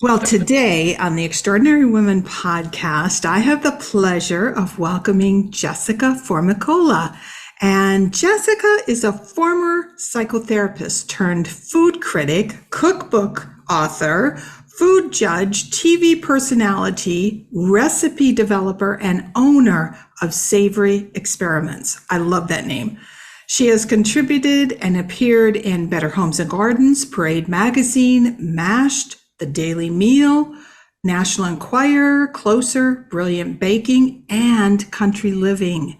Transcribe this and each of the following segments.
Well, today on the Extraordinary Women podcast, I have the pleasure of welcoming Jessica Formicola. And Jessica is a former psychotherapist turned food critic, cookbook author, food judge, TV personality, recipe developer, and owner of Savory Experiments. I love that name. She has contributed and appeared in Better Homes and Gardens, Parade Magazine, MAShed, The Daily Meal, National Enquirer, Closer, Brilliant Baking, and Country Living.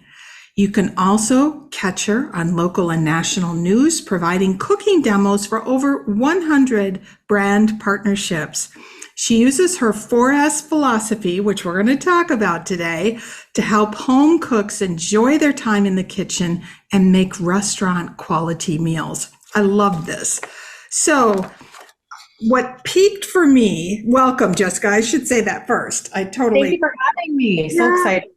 You can also catch her on local and national news, providing cooking demos for over 100 brand partnerships. She uses her 4S philosophy, which we're going to talk about today, to help home cooks enjoy their time in the kitchen and make restaurant quality meals. I love this. So, what peaked for me, welcome, Jessica. I should say that first. Thank you for having me. So excited.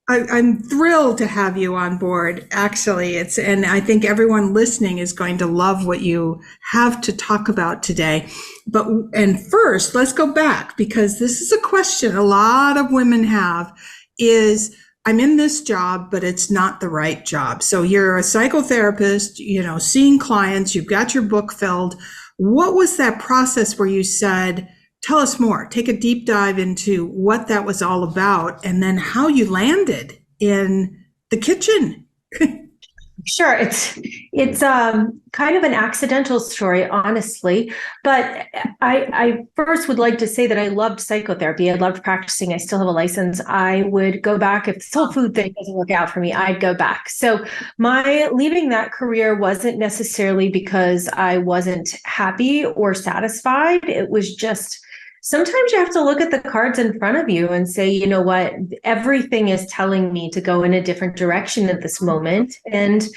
I'm thrilled to have you on board. Actually, and I think everyone listening is going to love what you have to talk about today. And first, let's go back, because this is a question a lot of women have is, I'm in this job, but it's not the right job. So you're a psychotherapist, seeing clients, you've got your book filled. What was that process where you said, tell us more, take a deep dive into what that was all about, and then how you landed in the kitchen? Sure. It's kind of an accidental story, honestly. But I first would like to say that I loved psychotherapy. I loved practicing. I still have a license. I would go back if the soul food thing doesn't work out for me. I'd go back. So my leaving that career wasn't necessarily because I wasn't happy or satisfied. It was just sometimes you have to look at the cards in front of you and say, you know what, everything is telling me to go in a different direction at this moment. And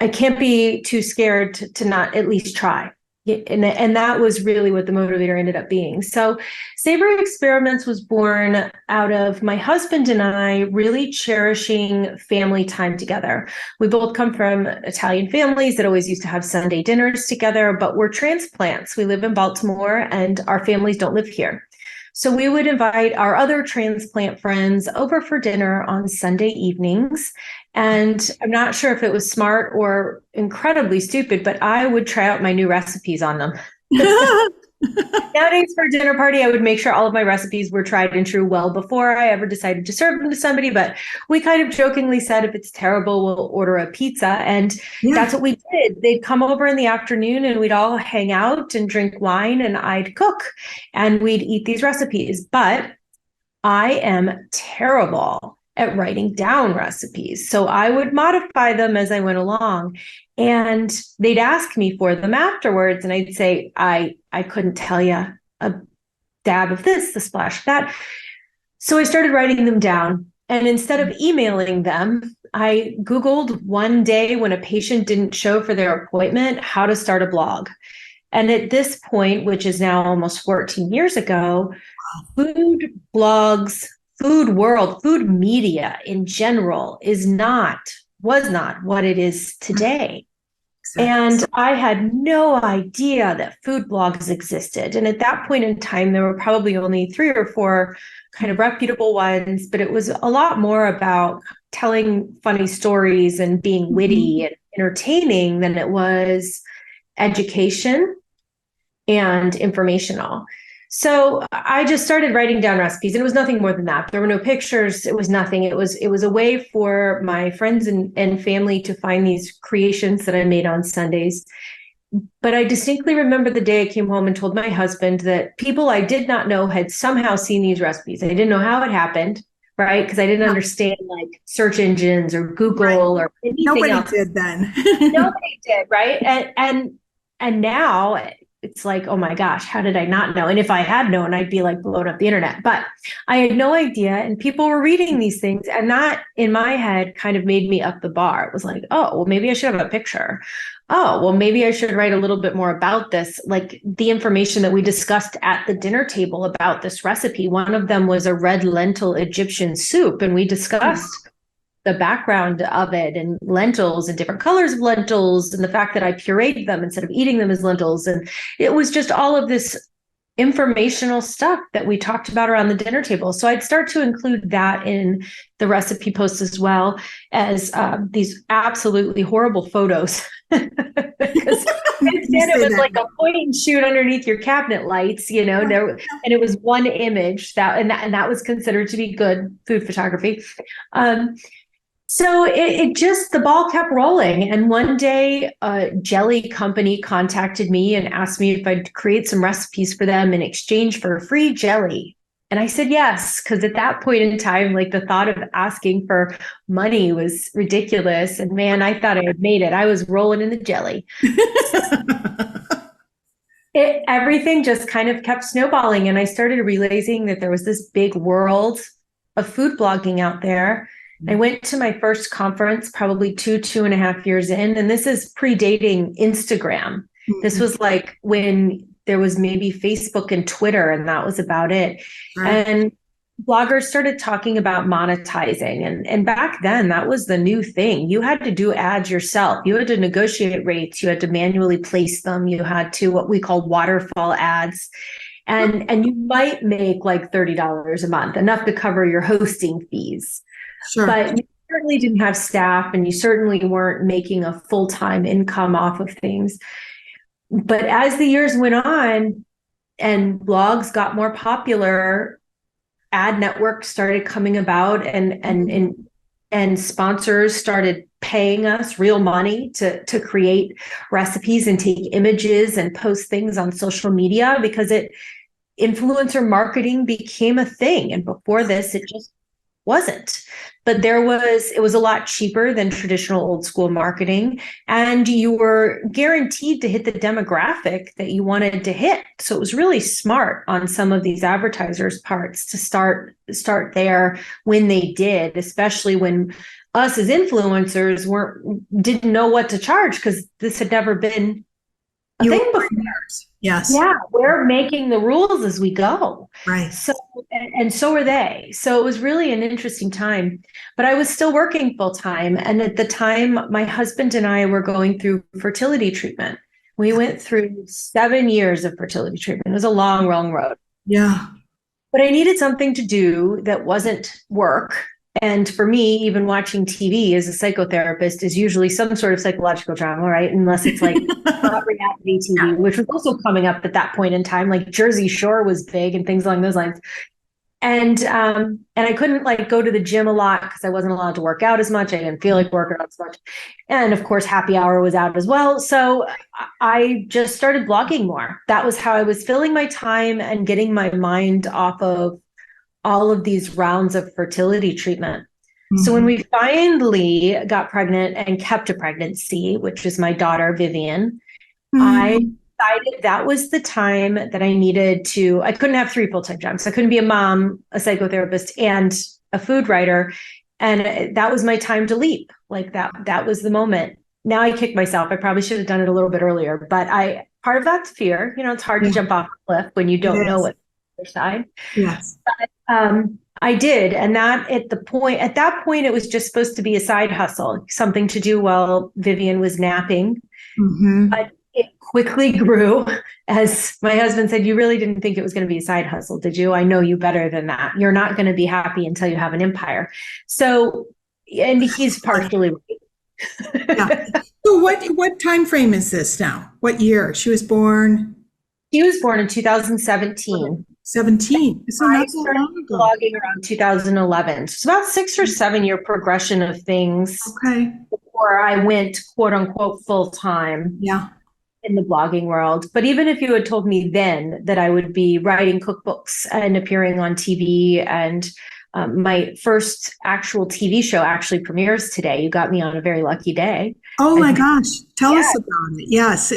I can't be too scared to not at least try. And that was really what the motivator ended up being. So Savory Experiments was born out of my husband and I really cherishing family time together. We both come from Italian families that always used to have Sunday dinners together, but we're transplants. We live in Baltimore and our families don't live here. So we would invite our other transplant friends over for dinner on Sunday evenings. And I'm not sure if it was smart or incredibly stupid, but I would try out my new recipes on them. Nowadays, for a dinner party, I would make sure all of my recipes were tried and true well before I ever decided to serve them to somebody. But we kind of jokingly said, if it's terrible, we'll order a pizza. And that's what we did. They'd come over in the afternoon and we'd all hang out and drink wine and I'd cook and we'd eat these recipes. But I am terrible at writing down recipes. So I would modify them as I went along. And they'd ask me for them afterwards. And I'd say, I couldn't tell you a dab of this, a splash of that. So I started writing them down. And instead of emailing them, I Googled one day when a patient didn't show for their appointment, how to start a blog. And at this point, which is now almost 14 years ago, food blogs, food world, food media in general was not what it is today. And I had no idea that food blogs existed. And at that point in time, there were probably only 3 or 4 kind of reputable ones, but it was a lot more about telling funny stories and being witty and entertaining than it was education and informational. So I just started writing down recipes, and it was nothing more than that. There were no pictures. It was nothing. It was a way for my friends and family to find these creations that I made on Sundays. But I distinctly remember the day I came home and told my husband that people I did not know had somehow seen these recipes. I didn't know how it happened, right? Because I didn't understand like search engines or Google or anything Nobody else. did then. Nobody did, right? And now it's like, oh my gosh, how did I not know? And if I had known, I'd be like blowing up the internet. But I had no idea. And people were reading these things. And that in my head kind of made me up the bar. It was like, oh, well, maybe I should have a picture. Oh, well, maybe I should write a little bit more about this. Like the information that we discussed at the dinner table about this recipe. One of them was a red lentil Egyptian soup. And we discussed the background of it and lentils and different colors of lentils and the fact that I pureed them instead of eating them as lentils. And it was just all of this informational stuff that we talked about around the dinner table. So I'd start to include that in the recipe posts as well as these absolutely horrible photos. Because instead it was like a point and shoot underneath your cabinet lights, and it was one image and that was considered to be good food photography. So it just, the ball kept rolling. And one day a jelly company contacted me and asked me if I'd create some recipes for them in exchange for free jelly. And I said yes, because at that point in time, like the thought of asking for money was ridiculous. And man, I thought I had made it. I was rolling in the jelly. Everything just kind of kept snowballing. And I started realizing that there was this big world of food blogging out there. I went to my first conference probably 2.5 years in, and this is predating Instagram. This was like when there was maybe Facebook and Twitter, and that was about it. Right. And bloggers started talking about monetizing. And back then, that was the new thing. You had to do ads yourself. You had to negotiate rates. You had to manually place them. You had to what we call waterfall ads. And you might make like $30 a month, enough to cover your hosting fees. Sure. But you certainly didn't have staff, and you certainly weren't making a full-time income off of things. But as the years went on and blogs got more popular, ad networks started coming about, and sponsors started paying us real money to create recipes and take images and post things on social media, because influencer marketing became a thing. And before this, it just wasn't. But it was a lot cheaper than traditional old school marketing, and you were guaranteed to hit the demographic that you wanted to hit. So it was really smart on some of these advertisers' parts to start there when they did, especially when us as influencers didn't know what to charge, because this had never been a thing before. Yes. Yeah, we're making the rules as we go. Right. So, and so are they. So it was really an interesting time, but I was still working full time. And at the time, my husband and I were going through fertility treatment. We went through 7 years of fertility treatment. It was a long, long road. Yeah. But I needed something to do that wasn't work. And for me, even watching TV as a psychotherapist is usually some sort of psychological drama, right? Unless it's like not reality TV, which was also coming up at that point in time, like Jersey Shore was big and things along those lines. And I couldn't like go to the gym a lot because I wasn't allowed to work out as much. I didn't feel like working out as much. And of course, happy hour was out as well. So I just started blogging more. That was how I was filling my time and getting my mind off of all of these rounds of fertility treatment. Mm-hmm. So when we finally got pregnant and kept a pregnancy, which is my daughter, Vivian, mm-hmm. I decided that was the time that I couldn't have 3 full-time jobs. I couldn't be a mom, a psychotherapist, and a food writer. And that was my time to leap. Like that was the moment. Now I kick myself. I probably should have done it a little bit earlier, but part of that's fear. It's hard to jump off a cliff when you don't know what's on the other side. Yes. But, I did. And at that point, it was just supposed to be a side hustle, something to do while Vivian was napping. Mm-hmm. But it quickly grew. As my husband said, you really didn't think it was going to be a side hustle, did you? I know you better than that. You're not going to be happy until you have an empire. So, and he's partially right. Yeah. So what time frame is this now? What year? She was born? She was born in 2017. 17. So I started blogging around 2011. So it's about 6 or 7 year progression of things. Okay. Before I went quote unquote full time. Yeah. In the blogging world. But even if you had told me then that I would be writing cookbooks and appearing on TV, and my first actual TV show actually premieres today. You got me on a very lucky day. Oh my gosh. Tell us about it. Yes.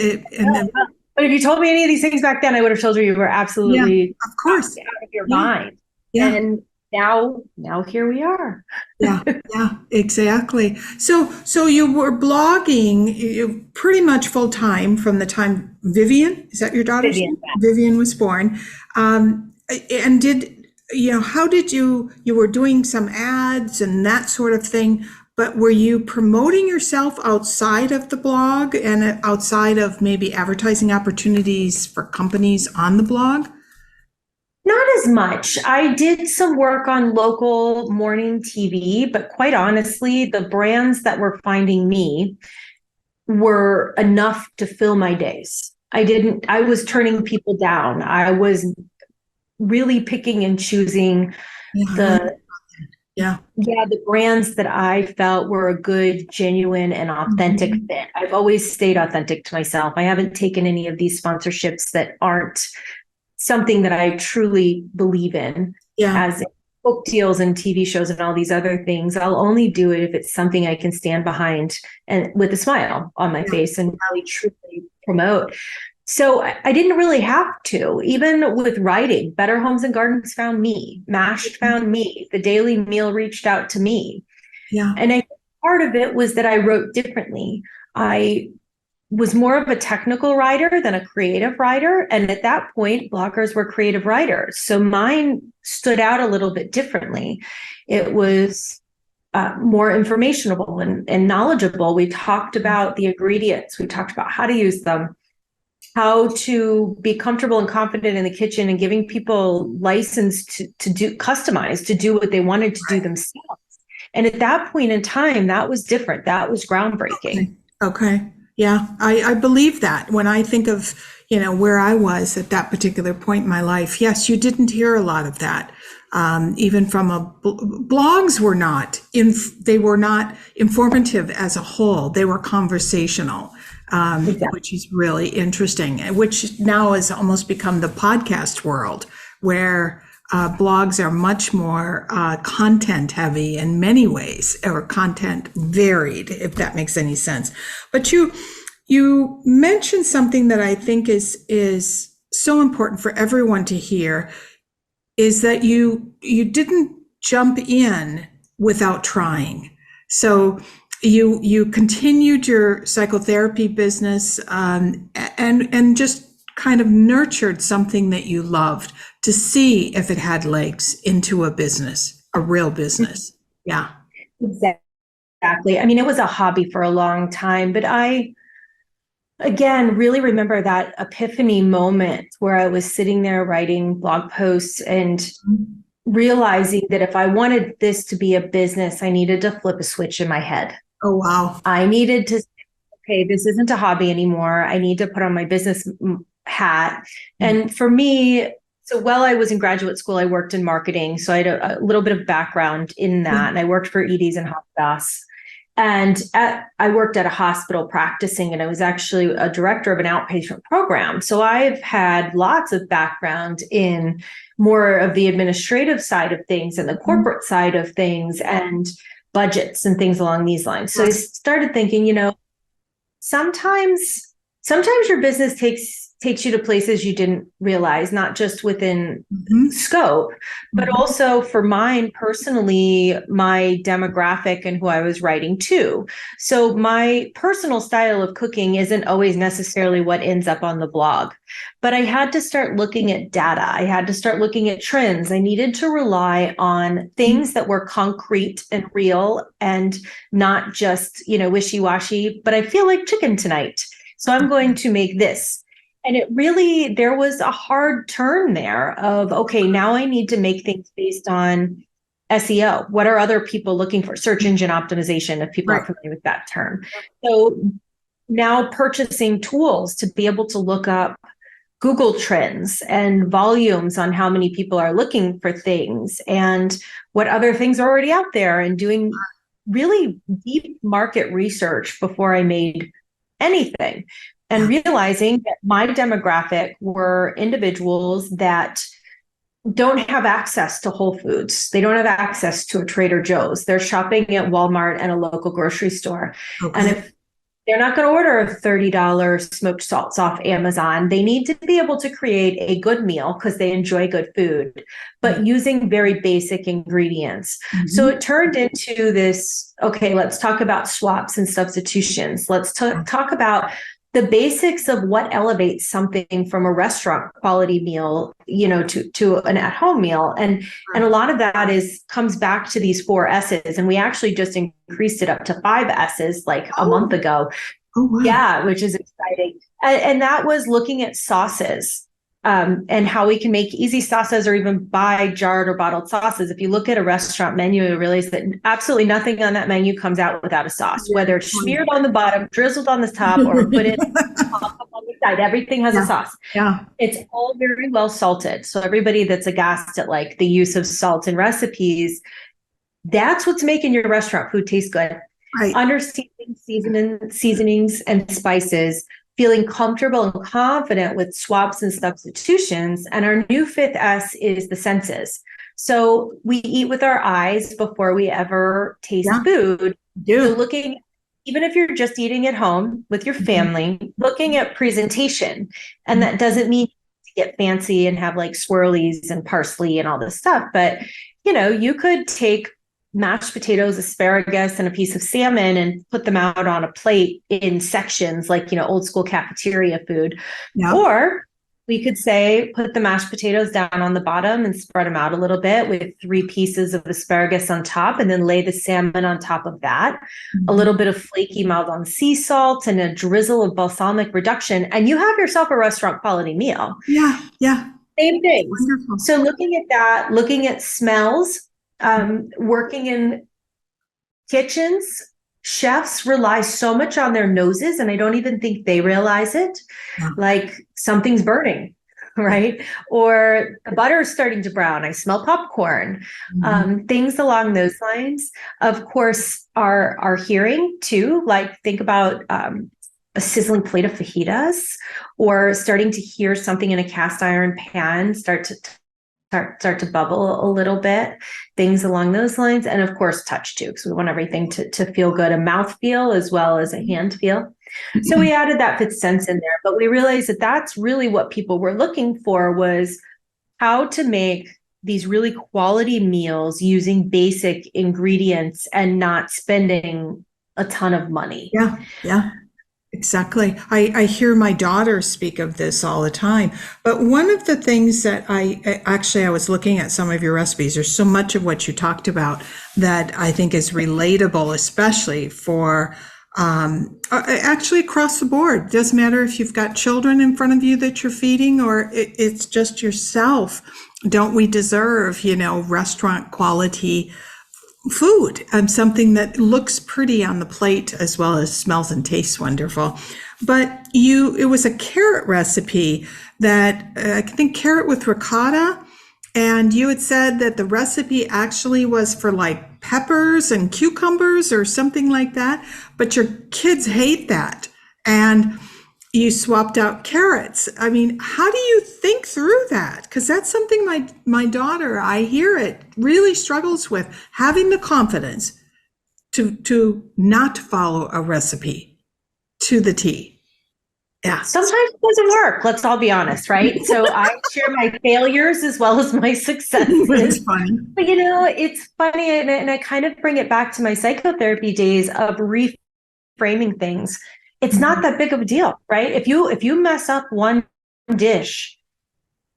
But if you told me any of these things back then, I would have told you were absolutely of course out of your mind. Yeah. And now here we are. Yeah, exactly. So you were blogging pretty much full time from the time Vivian, is that your daughter's name? Vivian was born. And how did you were doing some ads and that sort of thing, but were you promoting yourself outside of the blog and outside of maybe advertising opportunities for companies on the blog? as much. I did some work on local morning TV, but quite honestly, the brands that were finding me were enough to fill my days. I was turning people down. I was really picking and choosing the the brands that I felt were a good, genuine, and authentic fit. I've always stayed authentic to myself. I haven't taken any of these sponsorships that aren't something that I truly believe in, as book deals and TV shows and all these other things. I'll only do it if it's something I can stand behind and with a smile on my face and really truly promote. So I didn't really have to. Even with writing, Better Homes and Gardens found me, MASH found me, The Daily Meal reached out to me. And I think part of it was that I wrote differently. I was more of a technical writer than a creative writer. And at that point, bloggers were creative writers. So mine stood out a little bit differently. It was more informational and knowledgeable. We talked about the ingredients. We talked about how to use them, how to be comfortable and confident in the kitchen, and giving people license to do customize, to do what they wanted to do themselves. And at that point in time, that was different. That was groundbreaking. Okay. Yeah, I believe that. When I think of, where I was at that particular point in my life, yes, you didn't hear a lot of that. Even from blogs were not, they were not informative as a whole. They were conversational, which is really interesting, which now has almost become the podcast world, where blogs are much more content heavy in many ways, or content varied, if that makes any sense. But you mentioned something that I think is so important for everyone to hear, is that you didn't jump in without trying. So you continued your psychotherapy business and just kind of nurtured something that you loved to see if it had legs into a business, a real business. Yeah. Exactly. I mean, it was a hobby for a long time, but I, again, really remember that epiphany moment where I was sitting there writing blog posts and realizing that if I wanted this to be a business, I needed to flip a switch in my head. Oh, wow. I needed to say, okay, this isn't a hobby anymore. I need to put on my business hat. And for me, so while I was in graduate school, I worked in marketing. So I had a little bit of background in that. And I worked for Edie's and Haagen-Dazs. And I worked at a hospital practicing, and I was actually a director of an outpatient program. So I've had lots of background in more of the administrative side of things and the corporate side of things and budgets and things along these lines. So I started thinking, sometimes your business takes you to places you didn't realize, not just within scope, but also for mine personally, my demographic and who I was writing to. So my personal style of cooking isn't always necessarily what ends up on the blog, but I had to start looking at data. I had to start looking at trends. I needed to rely on things that were concrete and real and not just, wishy-washy, but I feel like chicken tonight, so I'm going to make this. And there was a hard turn there of, okay, now I need to make things based on SEO. What are other people looking for? Search engine optimization, if people are familiar with that term. So now purchasing tools to be able to look up Google trends and volumes on how many people are looking for things and what other things are already out there, and doing really deep market research before I made anything. And realizing that my demographic were individuals that don't have access to Whole Foods. They don't have access to a Trader Joe's. They're shopping at Walmart and a local grocery store. Okay. And if they're not going to order $30 smoked salts off Amazon, they need to be able to create a good meal because they enjoy good food, but using very basic ingredients. So it turned into this, okay, let's talk about swaps and substitutions. Let's talk about the basics of what elevates something from a restaurant quality meal, to an at-home meal. And a lot of that comes back to these 4 S's. And we actually just increased it up to 5 S's like a month ago. Oh, wow. Yeah, which is exciting. And that was looking at sauces. and how we can make easy sauces or even buy jarred or bottled sauces. If you look at a restaurant menu, you realize that absolutely nothing on that menu comes out without a sauce, whether it's smeared on the bottom, drizzled on the top, or put it on the side. Everything has a sauce. Yeah. It's all very well salted. So everybody that's aghast at like the use of salt in recipes, that's what's making your restaurant food taste good. Right. Understanding seasonings and spices, feeling comfortable and confident with swaps and substitutions. And our new fifth S is the senses. So we eat with our eyes before we ever taste food. So looking, even if you're just eating at home with your family, looking at presentation. And that doesn't mean to get fancy and have like swirlies and parsley and all this stuff. But, you could take mashed potatoes, asparagus, and a piece of salmon and put them out on a plate in sections, like, old school cafeteria food. Yep. Or we could say, put the mashed potatoes down on the bottom and spread them out a little bit with 3 pieces of asparagus on top, and then lay the salmon on top of that, a little bit of flaky Maldon sea salt and a drizzle of balsamic reduction, and you have yourself a restaurant quality meal. Yeah. Yeah. Same thing. So looking at that, looking at smells, working in kitchens, chefs rely so much on their noses, and I don't even think they realize it. Yeah. Like something's burning, right? Or the butter is starting to brown. I smell popcorn. Things along those lines. Of course, our hearing too. Like think about a sizzling plate of fajitas, or starting to hear something in a cast iron pan start to bubble a little bit, things along those lines. And of course, touch too, because we want everything to feel good, a mouth feel as well as a hand feel. So we added that fifth sense in there, but we realized that that's really what people were looking for, was how to make these really quality meals using basic ingredients and not spending a ton of money. Yeah. Yeah. Exactly. I hear my daughter speak of this all the time. But one of the things that I was looking at some of your recipes. There's so much of what you talked about that I think is relatable, especially for actually across the board. Doesn't matter if you've got children in front of you that you're feeding, or it's just yourself. Don't we deserve, restaurant quality food, something that looks pretty on the plate as well as smells and tastes wonderful. But it was a carrot recipe that I think carrot with ricotta. And you had said that the recipe actually was for like peppers and cucumbers or something like that, but your kids hate that. And you swapped out carrots. I mean, how do you think through that? Because that's something my daughter, I hear it, really struggles with, having the confidence to not follow a recipe to the T. Yeah. Sometimes it doesn't work. Let's all be honest, right? So I share my failures as well as my successes. It's funny. But it's funny, and I kind of bring it back to my psychotherapy days of reframing things. It's not that big of a deal, right? If you mess up one dish,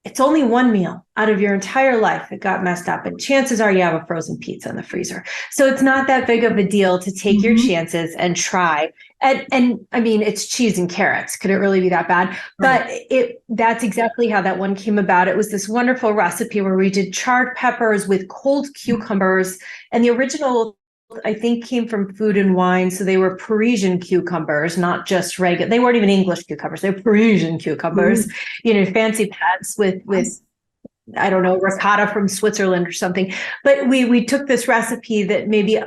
it's only one meal out of your entire life that got messed up. And chances are you have a frozen pizza in the freezer. So it's not that big of a deal to take your chances and try. And I mean, it's cheese and carrots. Could it really be that bad? Right. But that's exactly how that one came about. It was this wonderful recipe where we did charred peppers with cold cucumbers. And the original, I think, came from Food and Wine. So they were Parisian cucumbers, not just regular. They weren't even English cucumbers. They were Parisian cucumbers, fancy pets with I don't know, ricotta from Switzerland or something. But we took this recipe that maybe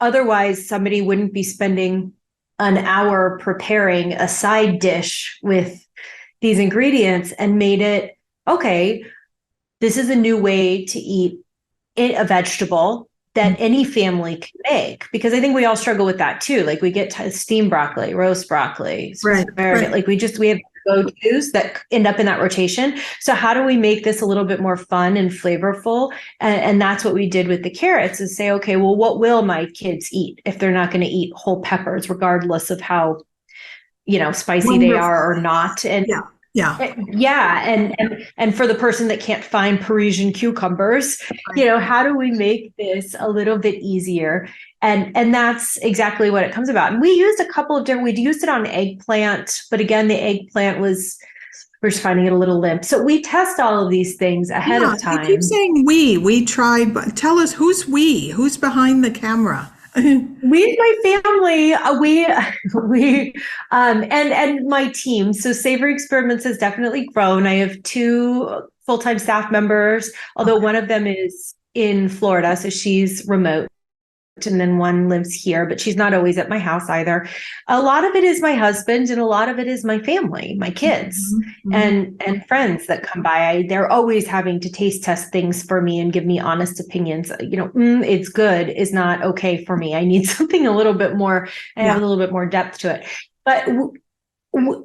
otherwise somebody wouldn't be spending an hour preparing a side dish with these ingredients, and made it, okay, this is a new way to eat a vegetable that any family can make, because I think we all struggle with that too. Like we get steamed broccoli, roast broccoli, right. Like we have go-tos that end up in that rotation. So how do we make this a little bit more fun and flavorful? And that's what we did with the carrots, is say, okay, well, what will my kids eat if they're not going to eat whole peppers, regardless of how, spicy wonderful they are or not? And and for the person that can't find Parisian cucumbers, how do we make this a little bit easier? And that's exactly what it comes about. And we used a couple of different, we used it on eggplant, but again, the eggplant was we're just finding it a little limp. So we test all of these things ahead of You keep time. saying we tried, but tell us who's behind the camera? We, my family, and my team. So Savory Experiments has definitely grown. I have 2 full-time staff members, although one of them is in Florida, so she's remote. And then one lives here, but she's not always at my house either. A lot of it is my husband, and a lot of it is my family, my kids, and friends that come by. They're always having to taste test things for me and give me honest opinions. It's good is not okay for me. I need something a little bit more, and have a little bit more depth to it. But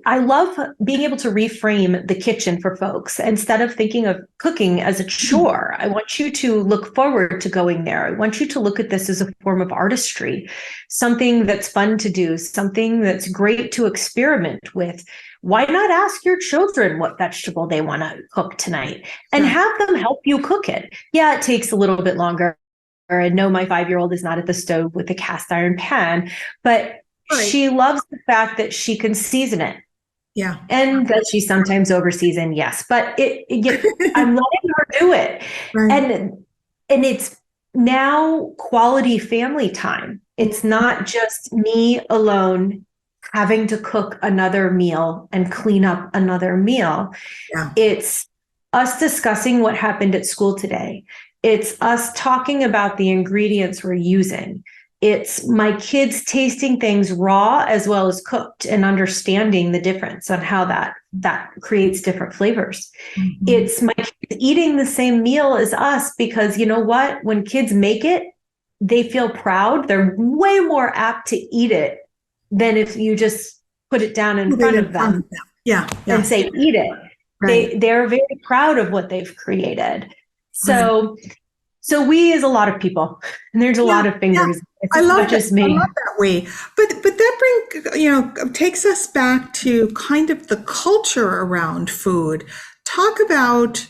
I love being able to reframe the kitchen for folks. Instead of thinking of cooking as a chore, I want you to look forward to going there. I want you to look at this as a form of artistry, something that's fun to do, something that's great to experiment with. Why not ask your children what vegetable they want to cook tonight and have them help you cook it? Yeah, it takes a little bit longer. And no, my 5-year-old is not at the stove with a cast iron pan, but she loves the fact that she can season it. Yeah. And that she sometimes overseason, yes. But I'm letting her do it. Right. And it's now quality family time. It's not just me alone having to cook another meal and clean up another meal. Yeah. It's us discussing what happened at school today. It's us talking about the ingredients we're using. It's my kids tasting things raw as well as cooked and understanding the difference on how that creates different flavors. Mm-hmm. It's my kids eating the same meal as us, because you know what? When kids make it, they feel proud. They're way more apt to eat it than if you just put it down in front of them. Yeah. And say, eat it. Right. They're very proud of what they've created. So we is a lot of people, and there's a lot of fingers. Yeah. I love that way. But that takes us back to kind of the culture around food. Talk about,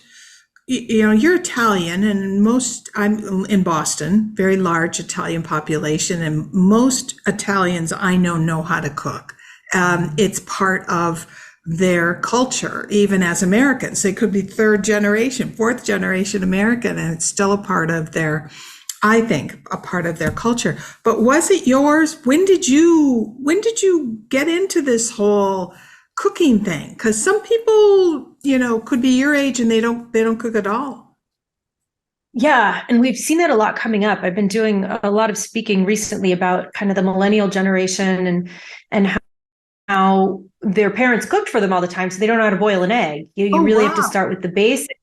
you're Italian, and I'm in Boston, very large Italian population, and most Italians I know how to cook. It's part of their culture, even as Americans. They could be 3rd generation, 4th generation American, and it's still a part of their culture. But was it yours? When did you get into this whole cooking thing? Because some people, could be your age and they don't cook at all. Yeah. And we've seen that a lot coming up. I've been doing a lot of speaking recently about kind of the millennial generation and how their parents cooked for them all the time, so they don't know how to boil an egg. You really have to start with the basics.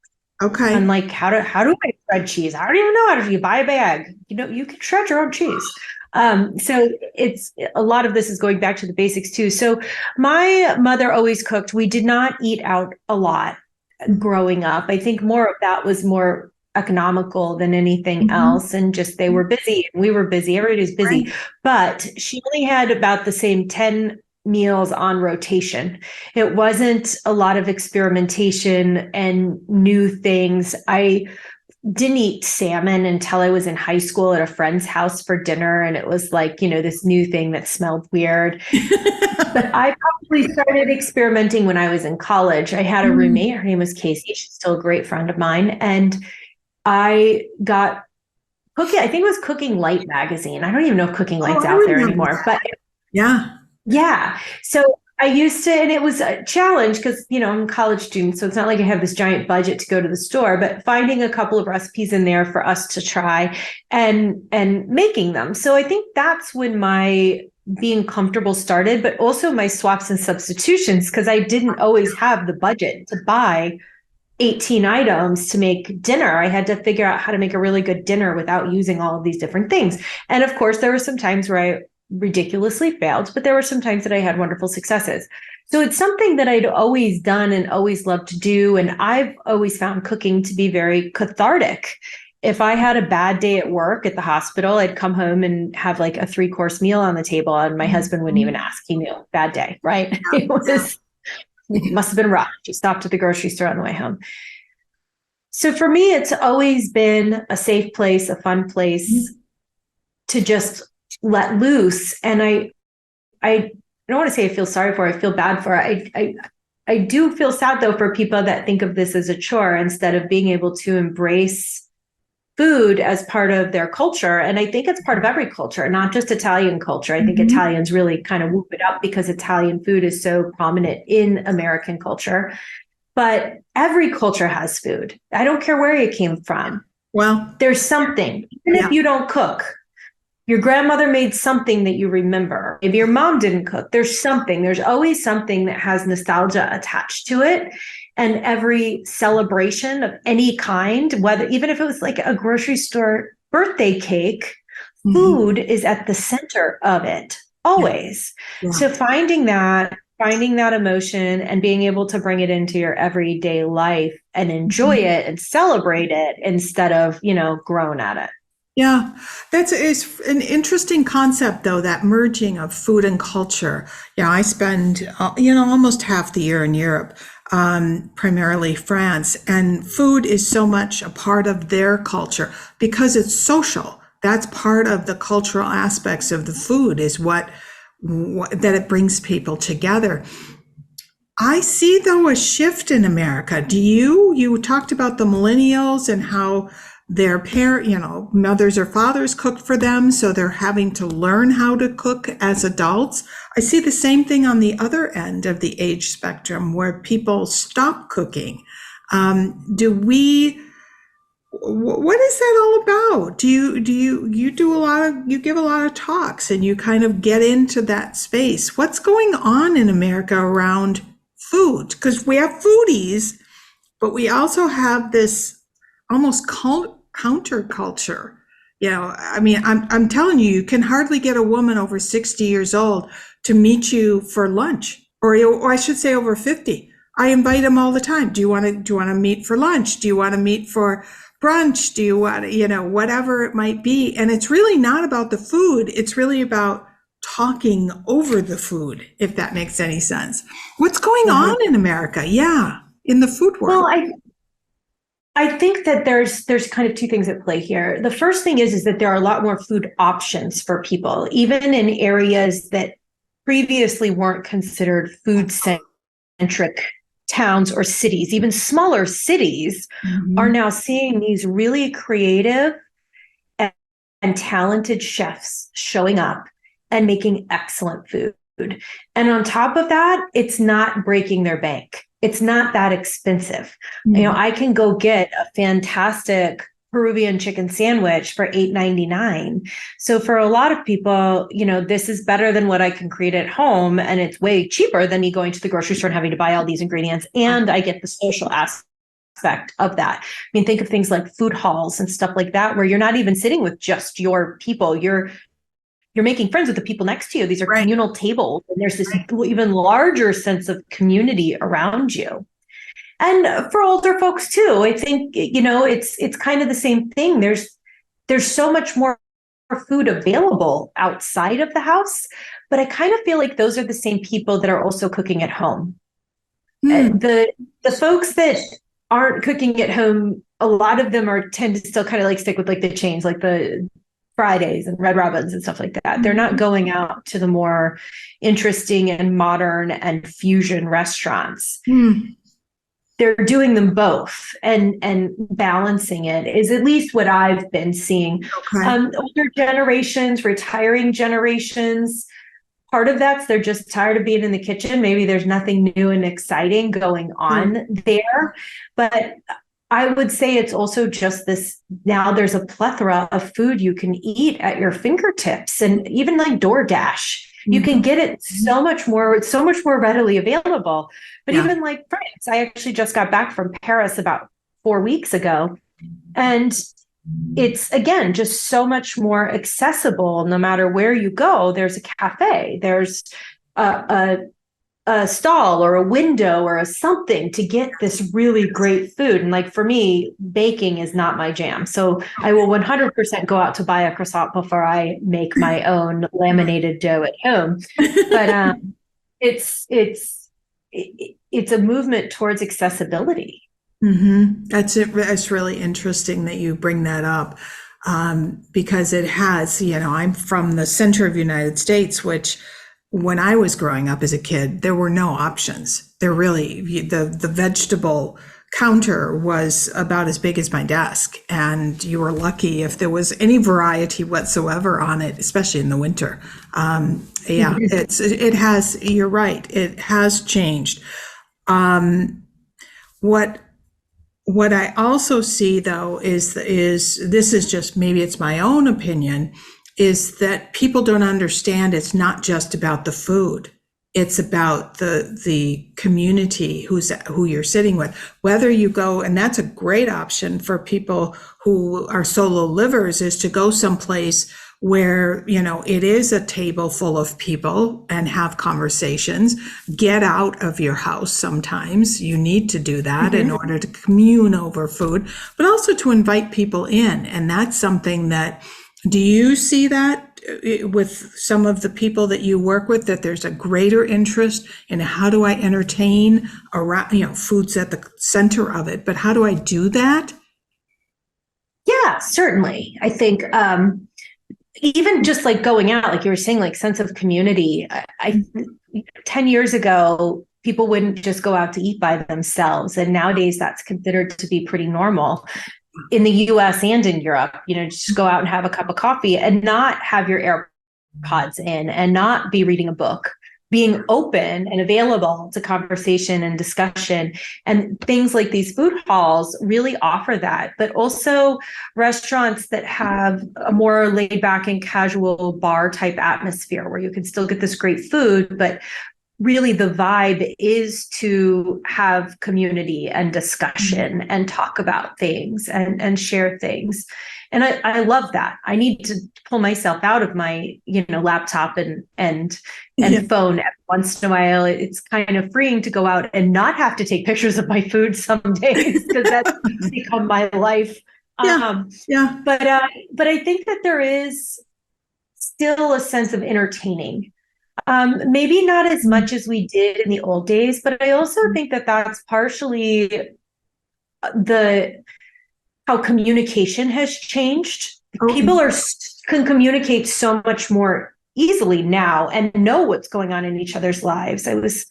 Okay. And like, how do I shred cheese? I don't even know how to. You buy a bag. You can shred your own cheese. So it's a lot of this is going back to the basics too. So my mother always cooked. We did not eat out a lot growing up. I think more of that was more economical than anything else, and just they were busy. We were busy. Everybody was busy. Right. But she only had about the same 10 meals on rotation. It wasn't a lot of experimentation and new things. I didn't eat salmon until I was in high school at a friend's house for dinner. And it was like, this new thing that smelled weird. But I probably started experimenting when I was in college. I had a roommate. Her name was Casey. She's still a great friend of mine. And I got cooking. I think it was Cooking Light magazine. I don't even know if Cooking Light's out there anymore, but yeah. So I used to, and it was a challenge because, I'm a college student, so it's not like I have this giant budget to go to the store, but finding a couple of recipes in there for us to try and making them. So I think that's when my being comfortable started, but also my swaps and substitutions, because I didn't always have the budget to buy 18 items to make dinner. I had to figure out how to make a really good dinner without using all of these different things. And of course, there were some times where I ridiculously failed, but there were some times that I had wonderful successes. So it's something that I'd always done and always loved to do. And I've always found cooking to be very cathartic. If I had a bad day at work at the hospital, I'd come home and have like a 3-course meal on the table, and my husband wouldn't even ask. He knew, bad day, right? It must have been rough. She stopped at the grocery store on the way home. So for me, it's always been a safe place, a fun place to just let loose. And I don't want to say I feel sorry for her, I feel bad for her. I do feel sad though for people that think of this as a chore instead of being able to embrace food as part of their culture. And I think it's part of every culture, not just Italian culture. I think Italians really kind of whoop it up because Italian food is so prominent in American culture. But every culture has food. I don't care where you came from. Well, there's something, even if you don't cook. Your grandmother made something that you remember. If your mom didn't cook, there's something. There's always something that has nostalgia attached to it. And every celebration of any kind, whether even if it was like a grocery store birthday cake, food is at the center of it, always. Yeah. So finding that emotion and being able to bring it into your everyday life and enjoy it and celebrate it instead of, groan at it. Yeah, is an interesting concept, though, that merging of food and culture. I spend, almost half the year in Europe, primarily France, and food is so much a part of their culture because it's social. That's part of the cultural aspects of the food is what that it brings people together. I see, though, a shift in America. Do you? You talked about the millennials and how their mothers or fathers cooked for them, so they're having to learn how to cook as adults. I see the same thing on the other end of the age spectrum where people stop cooking. What is that all about? You give a lot of talks and you kind of get into that space. What's going on in America around food? Because we have foodies, but we also have this almost counterculture. I'm telling you, you can hardly get a woman over 60 years old to meet you for lunch, or I should say over 50. I invite them all the time. Do you want to meet for lunch? Do you want to meet for brunch? Do you want to, whatever it might be? And it's really not about the food. It's really about talking over the food, if that makes any sense. What's going on in America? Yeah, in the food world. Well, I think that there's kind of two things at play here. The first thing is that there are a lot more food options for people, even in areas that previously weren't considered food-centric towns or cities. Even smaller cities are now seeing these really creative and talented chefs showing up and making excellent food. And on top of that, it's not breaking their bank. It's not that expensive. I can go get a fantastic Peruvian chicken sandwich for $8.99. So for a lot of people, this is better than what I can create at home. And it's way cheaper than me going to the grocery store and having to buy all these ingredients. And I get the social aspect of that. Think of things like food halls and stuff like that, where you're not even sitting with just your people. You're making friends with the people next to you. These are communal tables, and there's this even larger sense of community around you. And for older folks too, I think, it's kind of the same thing. There's so much more food available outside of the house, but I kind of feel like those are the same people that are also cooking at home. The folks that aren't cooking at home, a lot of them tend to still kind of like stick with like the chains, like the Fridays and Red Robins and stuff like that. They're not going out to the more interesting and modern and fusion restaurants. They're doing them both and balancing it is at least what I've been seeing. Older generations, retiring generations, part of that's they're just tired of being in the kitchen. Maybe there's nothing new and exciting going on there. But I would say it's also just this, now there's a plethora of food you can eat at your fingertips, and even like DoorDash, you can get it so much more, it's so much more readily available. But even like France, I actually just got back from Paris about 4 weeks ago, and it's again, just so much more accessible. No matter where you go, there's a cafe, there's a stall or a window or a something to get this really great food. And like for me, baking is not my jam. So I will 100% go out to buy a croissant before I make my own laminated dough at home. But it's a movement towards accessibility. That's it. It's really interesting that you bring that up, because it has, I'm from the center of the United States, which when I was growing up as a kid, there were no options. They're really, the vegetable counter was about as big as my desk, and you were lucky if there was any variety whatsoever on it, especially in the winter. Yeah, it has, you're right, it has changed. What I also see, though, is this is just, maybe it's my own opinion, is that people don't understand it's not just about the food. It's about the community who you're sitting with. Whether you go, and that's a great option for people who are solo livers, is to go someplace where, it is a table full of people and have conversations. Get out of your house sometimes. You need to do that in order to commune over food, but also to invite people in. And that's something that, do you see that with some of the people that you work with, that there's a greater interest in how do I entertain around, food's at the center of it, but how do I do that? Yeah, certainly. I think, even just like going out, like you were saying, like sense of community. 10 years ago, people wouldn't just go out to eat by themselves. And nowadays that's considered to be pretty normal in the US and in Europe. Just go out and have a cup of coffee and not have your AirPods in and not be reading a book, being open and available to conversation and discussion. And things like these food halls really offer that, but also restaurants that have a more laid back and casual bar type atmosphere where you can still get this great food, but really the vibe is to have community and discussion and talk about things and share things. And I love that. I need to pull myself out of my, laptop and phone every once in a while. It's kind of freeing to go out and not have to take pictures of my food some days, because that's become my life. But I think that there is still a sense of entertaining. Maybe not as much as we did in the old days, but I also think that that's partially how communication has changed. People can communicate so much more easily now and know what's going on in each other's lives. I was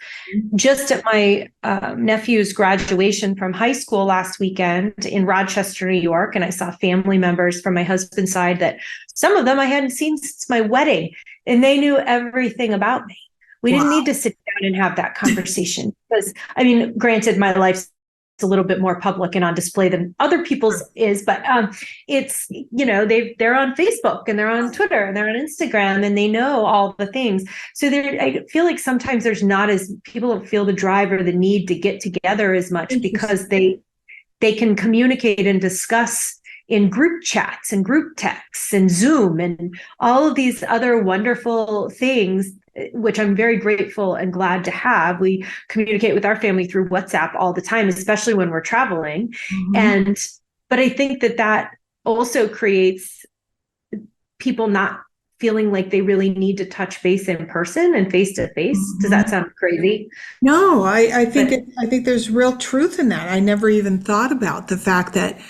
just at my nephew's graduation from high school last weekend in Rochester, New York, and I saw family members from my husband's side that some of them I hadn't seen since my wedding, and they knew everything about me. We didn't need to sit down and have that conversation because, granted, my life's a little bit more public and on display than other people's is, but it's, they're on Facebook and they're on Twitter and they're on Instagram and they know all the things. So I feel like sometimes people don't feel the drive or the need to get together as much because they can communicate and discuss in group chats and group texts and Zoom and all of these other wonderful things, which I'm very grateful and glad to have. We communicate with our family through WhatsApp all the time, especially when we're traveling. But I think that also creates people not feeling like they really need to touch base in person and face to face. Does that sound crazy? No, I think there's real truth in that. I never even thought about the fact that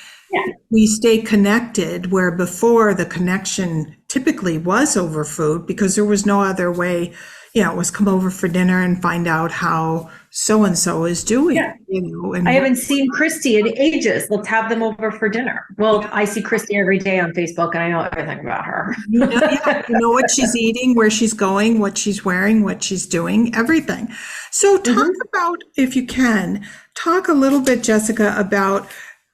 we stay connected, where before the connection typically was over food because there was no other way. It was come over for dinner and find out how so-and-so is doing. And I haven't seen Christy in ages. Let's have them over for dinner. Well, I see Christy every day on Facebook and I know everything about her. You know what she's eating, where she's going, what she's wearing, what she's doing, everything. So talk about, if you can, talk a little bit, Jessica, about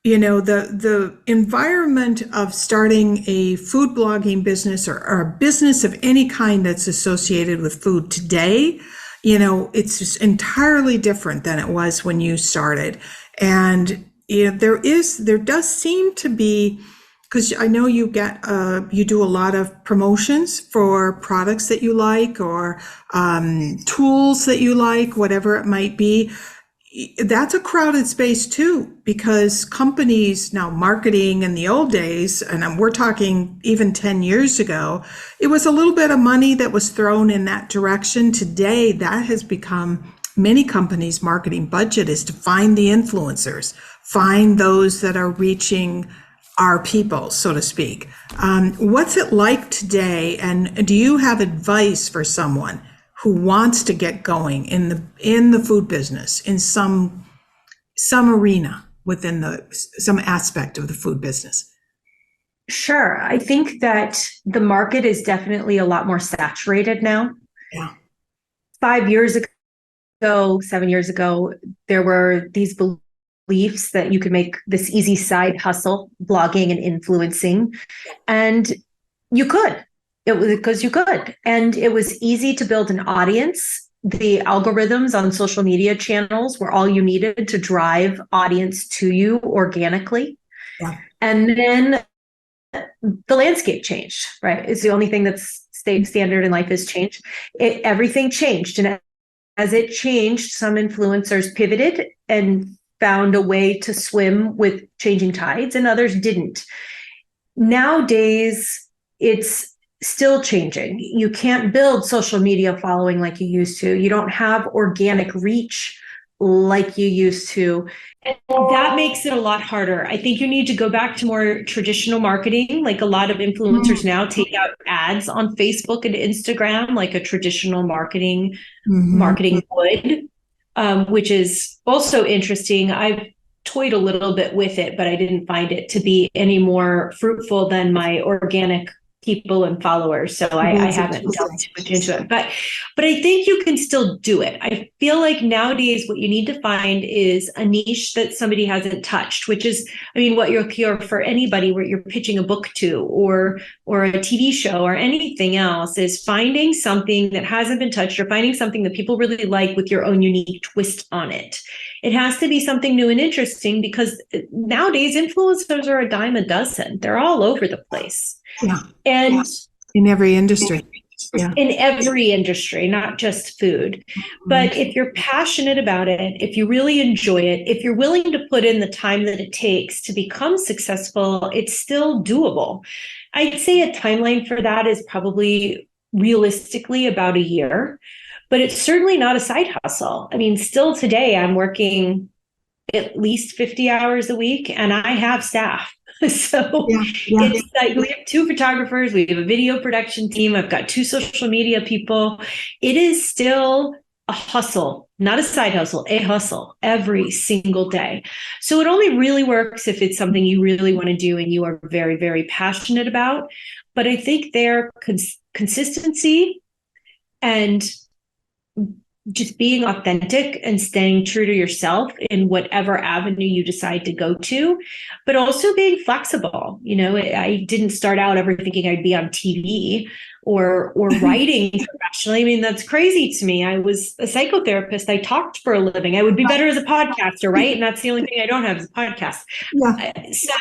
the environment of starting a food blogging business or a business of any kind that's associated with food today. It's just entirely different than it was when you started. And there does seem to be, because I know you do a lot of promotions for products that you like or tools that you like, whatever it might be. That's a crowded space too, because companies now, marketing in the old days, and we're talking even 10 years ago, it was a little bit of money that was thrown in that direction. Today, that has become many companies' marketing budget is to find the influencers, find those that are reaching our people, so to speak. What's it like today? And do you have advice for someone who wants to get going in the food business, in some arena within some aspect of the food business? Sure. I think that the market is definitely a lot more saturated now. Yeah. 5 years ago, 7 years ago, there were these beliefs that you could make this easy side hustle, blogging and influencing. And you could. It was because you could. And it was easy to build an audience. The algorithms on social media channels were all you needed to drive audience to you organically. Yeah. And then the landscape changed, right? It's the only thing that's stayed standard in life is change. Everything changed. And as it changed, some influencers pivoted and found a way to swim with changing tides, and others didn't. Nowadays, it's still changing. You can't build social media following like you used to. You don't have organic reach like you used to. And that makes it a lot harder. I think you need to go back to more traditional marketing. Like a lot of influencers now take out ads on Facebook and Instagram, like a traditional marketing would, which is also interesting. I've toyed a little bit with it, but I didn't find it to be any more fruitful than my organic people and followers. So I haven't delved too much into it, but I think you can still do it. I feel like nowadays what you need to find is a niche that somebody hasn't touched, which is, I mean, what you'll hear for anybody where you're pitching a book to, or a TV show or anything else, is finding something that hasn't been touched, or finding something that people really like with your own unique twist on it. It has to be something new and interesting, because nowadays influencers are a dime a dozen. They're all over the place. Yeah. And in every industry. Yeah. In every industry, not just food. But if you're passionate about it, if you really enjoy it, if you're willing to put in the time that it takes to become successful, it's still doable. I'd say a timeline for that is probably realistically about a year, but it's certainly not a side hustle. I mean, still today I'm working at least 50 hours a week, and I have staff. So it's like we have 2 photographers, we have a video production team, I've got 2 social media people. It is still a hustle, not a side hustle, a hustle every single day. So it only really works if it's something you really want to do and you are very, very passionate about. But I think their consistency and just being authentic and staying true to yourself in whatever avenue you decide to go to, but also being flexible. You know, I didn't start out ever thinking I'd be on TV or writing professionally. I mean, that's crazy to me. I was a psychotherapist. I talked for a living. I would be better as a podcaster, right? And that's the only thing I don't have is a podcast. Yeah. So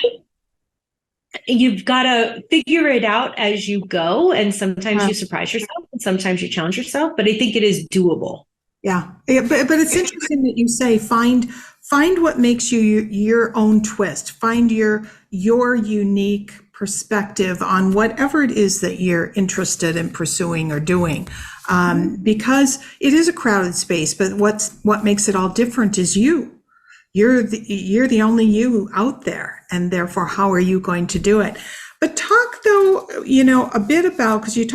you've got to figure it out as you go. And sometimes you surprise yourself and sometimes you challenge yourself, but I think it is doable. Yeah. But it's interesting that you say, find what makes you your own twist, find your unique perspective on whatever it is that you're interested in pursuing or doing. Because it is a crowded space, but what makes it all different is you. You're the only you out there, and therefore, how are you going to do it? But talk though, a bit about, because you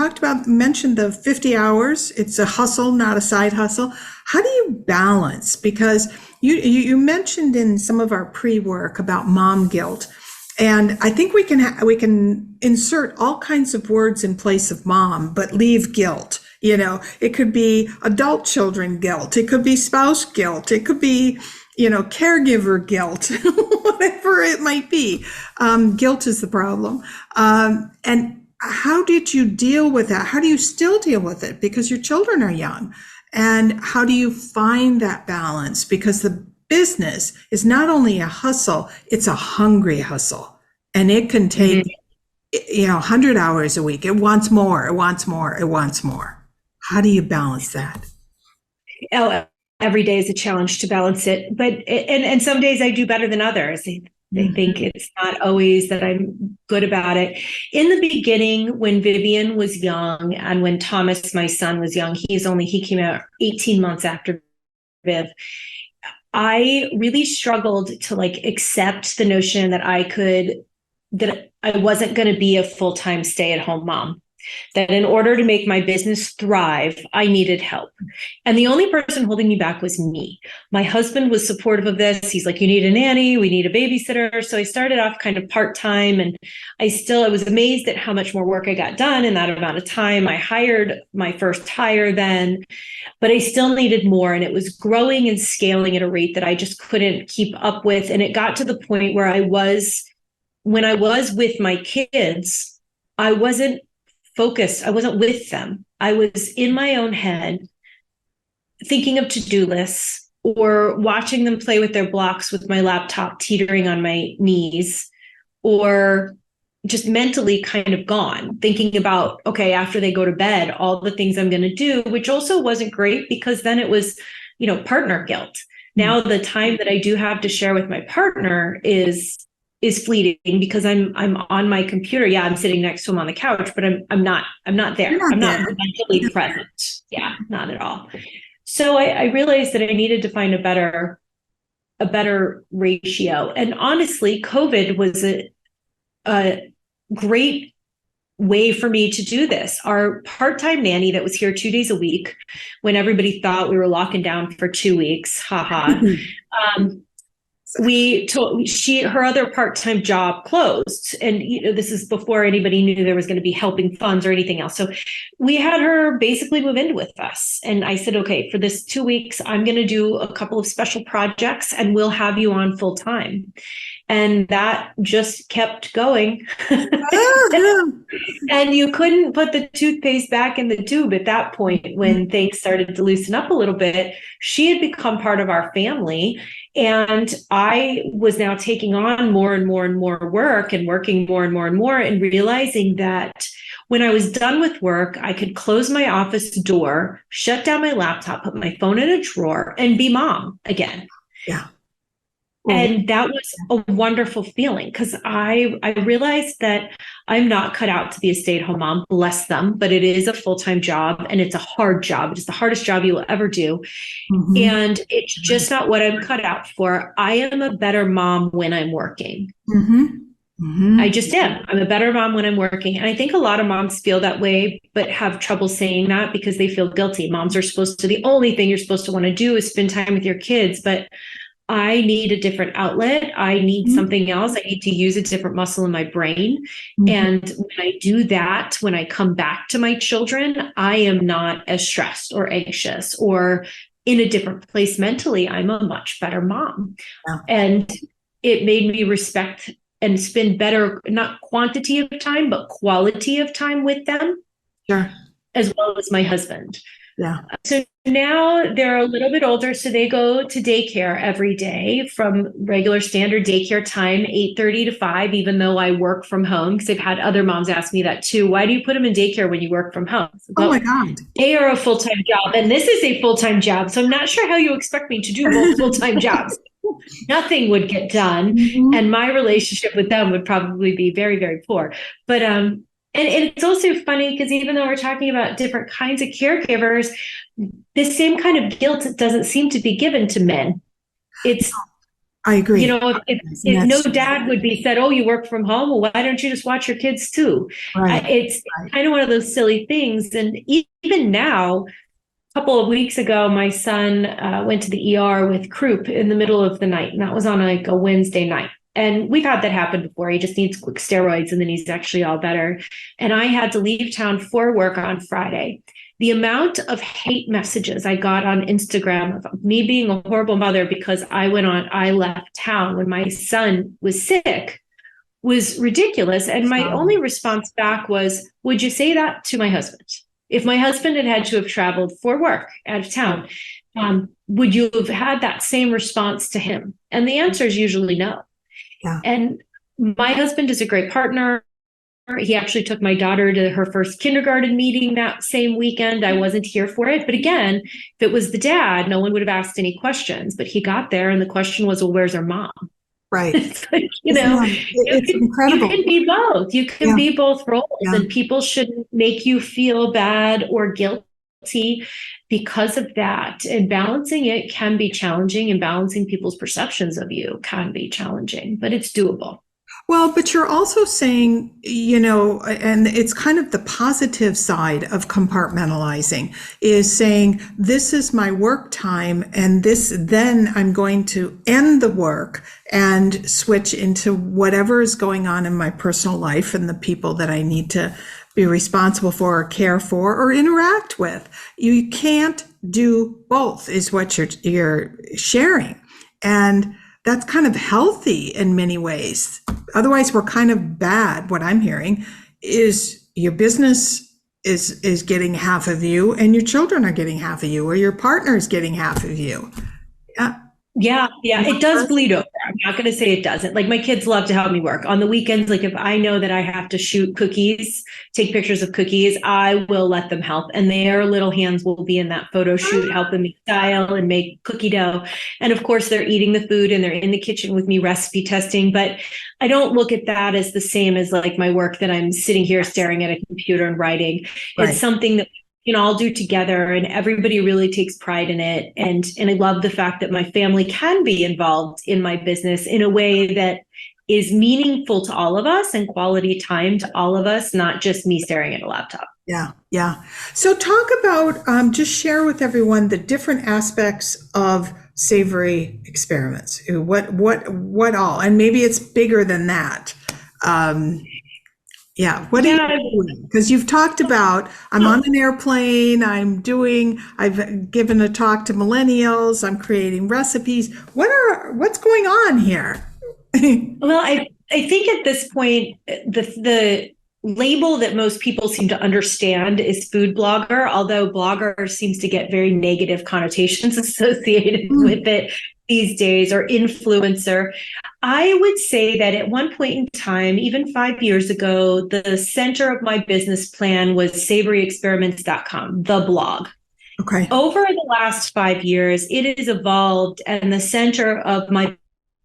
mentioned the 50 hours. It's a hustle, not a side hustle. How do you balance? Because you mentioned in some of our pre-work about mom guilt, and I think we can insert all kinds of words in place of mom, but leave guilt. It could be adult children guilt. It could be spouse guilt. It could be caregiver guilt, whatever it might be. Guilt is the problem. And how did you deal with that? How do you still deal with it? Because your children are young. And how do you find that balance? Because the business is not only a hustle, it's a hungry hustle. And it can take, 100 hours a week. It wants more, it wants more, it wants more. How do you balance that? Every day is a challenge to balance it, but and some days I do better than others. I think it's not always that I'm good about it. In the beginning, when Vivian was young and when Thomas, my son, was young, he came out 18 months after Viv. I really struggled to accept the notion that I wasn't going to be a full-time stay-at-home mom. that in order to make my business thrive, I needed help. And the only person holding me back was me. My husband was supportive of this. He's like, you need a nanny, we need a babysitter. So I started off kind of part-time, and I was amazed at how much more work I got done in that amount of time. I hired my first hire then, but I still needed more. And it was growing and scaling at a rate that I just couldn't keep up with. And it got to the point where when I was with my kids, I wasn't focused. I wasn't with them. I was in my own head thinking of to-do lists or watching them play with their blocks with my laptop teetering on my knees, or just mentally kind of gone, thinking about, okay, after they go to bed, all the things I'm going to do, which also wasn't great because then it was, partner guilt. Now the time that I do have to share with my partner is fleeting because I'm on my computer. Yeah, I'm sitting next to him on the couch, but I'm not there. I'm not mentally present. Yeah, not at all. So I realized that I needed to find a better ratio. And honestly, COVID was a great way for me to do this. Our part-time nanny that was here 2 days a week when everybody thought we were locking down for 2 weeks, haha. Her other part-time job closed, and this is before anybody knew there was going to be helping funds or anything else. So we had her basically move in with us, and I said, okay, for this 2 weeks, I'm going to do a couple of special projects, and we'll have you on full time. And that just kept going. And you couldn't put the toothpaste back in the tube at that point when things started to loosen up a little bit. She had become part of our family. And I was now taking on more and more and more work and working more and more and more, and realizing that when I was done with work, I could close my office door, shut down my laptop, put my phone in a drawer, and be mom again. Yeah. And that was a wonderful feeling because I realized that I'm not cut out to be a stay-at-home mom, bless them, but it is a full-time job and it's a hard job. It is the hardest job you will ever do. Mm-hmm. And it's just not what I'm cut out for. I am a better mom when I'm working. Mm-hmm. Mm-hmm. I just am. I'm a better mom when I'm working. And I think a lot of moms feel that way, but have trouble saying that because they feel guilty. Moms are the only thing you're supposed to want to do is spend time with your kids. But I need a different outlet. I need something else. I need to use a different muscle in my brain. Mm-hmm. And when I do that, when I come back to my children, I am not as stressed or anxious or in a different place mentally. I'm a much better mom. Wow. And it made me respect and spend better, not quantity of time, but quality of time with them. Sure. As well as my husband. Yeah. So now they're a little bit older, so they go to daycare every day from regular standard daycare time, 8:30 to 5, even though I work from home, because I've had other moms ask me that too. Why do you put them in daycare when you work from home? Oh my God. They are a full-time job, and this is a full-time job. So I'm not sure how you expect me to do both full-time jobs. Nothing would get done. Mm-hmm. And my relationship with them would probably be very, very poor. But and it's also funny because even though we're talking about different kinds of caregivers, the same kind of guilt doesn't seem to be given to men. I agree. If no dad would be said, oh, you work from home, well, why don't you just watch your kids too? Right. It's kind of one of those silly things. And even now, a couple of weeks ago, my son went to the ER with croup in the middle of the night. And that was on a Wednesday night. And we've had that happen before. He just needs quick steroids and then he's actually all better. And I had to leave town for work on Friday. The amount of hate messages I got on Instagram of me being a horrible mother because I left town when my son was sick was ridiculous. And my only response back was, would you say that to my husband? If my husband had to have traveled for work out of town, would you have had that same response to him? And the answer is usually no. Yeah. And my husband is a great partner. He actually took my daughter to her first kindergarten meeting that same weekend. I wasn't here for it. But again, if it was the dad, no one would have asked any questions. But he got there and the question was, well, where's our mom? Right. It's like, it's incredible. You can be both. You can be both roles. Yeah. And people shouldn't make you feel bad or guilty because of that. And balancing it can be challenging, and balancing people's perceptions of you can be challenging, but it's doable. Well, but you're also saying, and it's kind of the positive side of compartmentalizing is saying, this is my work time and then I'm going to end the work and switch into whatever is going on in my personal life and the people that I need to be responsible for or care for or interact with. You can't do both is what you're sharing. And that's kind of healthy in many ways. Otherwise, we're kind of bad. What I'm hearing is your business is getting half of you and your children are getting half of you or your partner is getting half of you. Yeah, it does bleed over. I'm not going to say it doesn't. Like my kids love to help me work on the weekends. Like if I know that I have to shoot cookies, take pictures of cookies, I will let them help. And their little hands will be in that photo shoot, helping me style and make cookie dough. And of course, they're eating the food and they're in the kitchen with me recipe testing. But I don't look at that as the same as like my work that I'm sitting here staring at a computer and writing. Right. It's something that all do together and everybody really takes pride in it. And I love the fact that my family can be involved in my business in a way that is meaningful to all of us and quality time to all of us, not just me staring at a laptop. Yeah. So talk about, just share with everyone the different aspects of Savory Experiments. What all, and maybe it's bigger than that. What are you doing? Because you've talked about, I'm on an airplane, I've given a talk to millennials, I'm creating recipes. What's going on here? Well, I think at this point, the label that most people seem to understand is food blogger, although blogger seems to get very negative connotations associated with it these days, or influencer. I would say that at one point in time, even 5 years ago, the center of my business plan was savoryexperiments.com, the blog. Okay. Over the last 5 years, it has evolved, and the center of my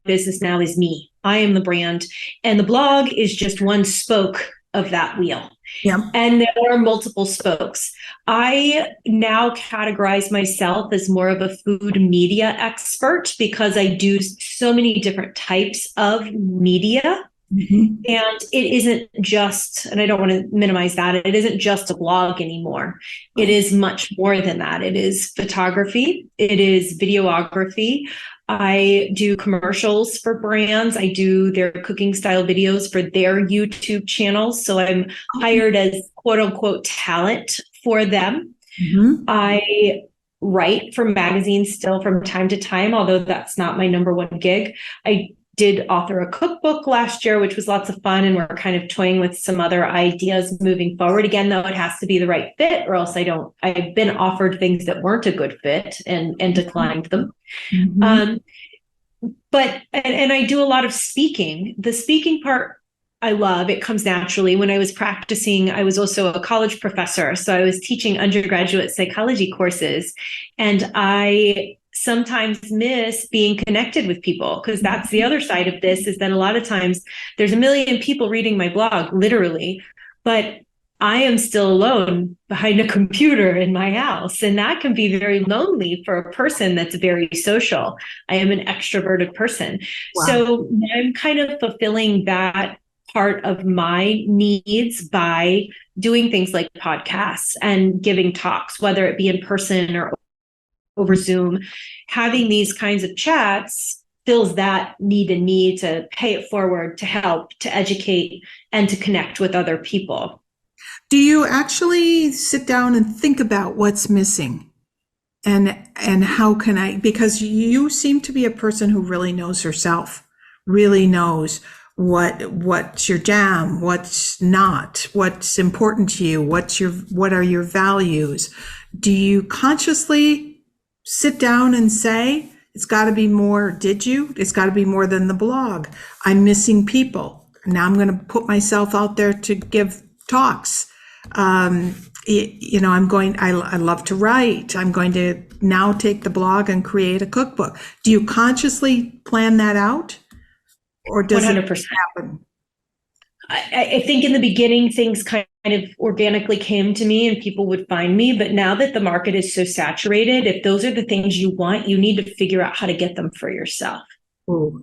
business now is me. I am the brand, and the blog is just one spoke of that wheel. Yeah. And there are multiple spokes. I now categorize myself as more of a food media expert because I do so many different types of media. Mm-hmm. And it isn't just, and I don't want to minimize that, it isn't just a blog anymore. It is much more than that. It is photography. It is videography. I do commercials for brands. I do their cooking style videos for their YouTube channels. So I'm hired as quote unquote talent for them. Mm-hmm. I write for magazines still from time to time, although that's not my number one gig. I did author a cookbook last year, which was lots of fun. And we're kind of toying with some other ideas moving forward. Again, though, it has to be the right fit or else I've been offered things that weren't a good fit and declined them. Mm-hmm. But I do a lot of speaking. The speaking part I love. It comes naturally. When I was practicing, I was also a college professor. So I was teaching undergraduate psychology courses. And I sometimes miss being connected with people, because that's the other side of this, is that a lot of times there's a million people reading my blog, literally, but I am still alone behind a computer in my house. And that can be very lonely for a person that's very social. I am an extroverted person. Wow. So I'm kind of fulfilling that part of my needs by doing things like podcasts and giving talks, whether it be in person or over Zoom. Having these kinds of chats fills that need in me to pay it forward, to help, to educate, and to connect with other people. Do you actually sit down and think about what's missing? And how can I, because you seem to be a person who really knows herself, really knows what's your jam, what's not, what's important to you, what are your values? Do you consciously sit down and say, it's got to be more, it's got to be more than the blog. I'm missing people. Now I'm going to put myself out there to give talks. I love to write. I'm going to now take the blog and create a cookbook. Do you consciously plan that out? Or does 100%. It happen? I think in the beginning, things kind of organically came to me and people would find me. But now that the market is so saturated, if those are the things you want, you need to figure out how to get them for yourself. Ooh.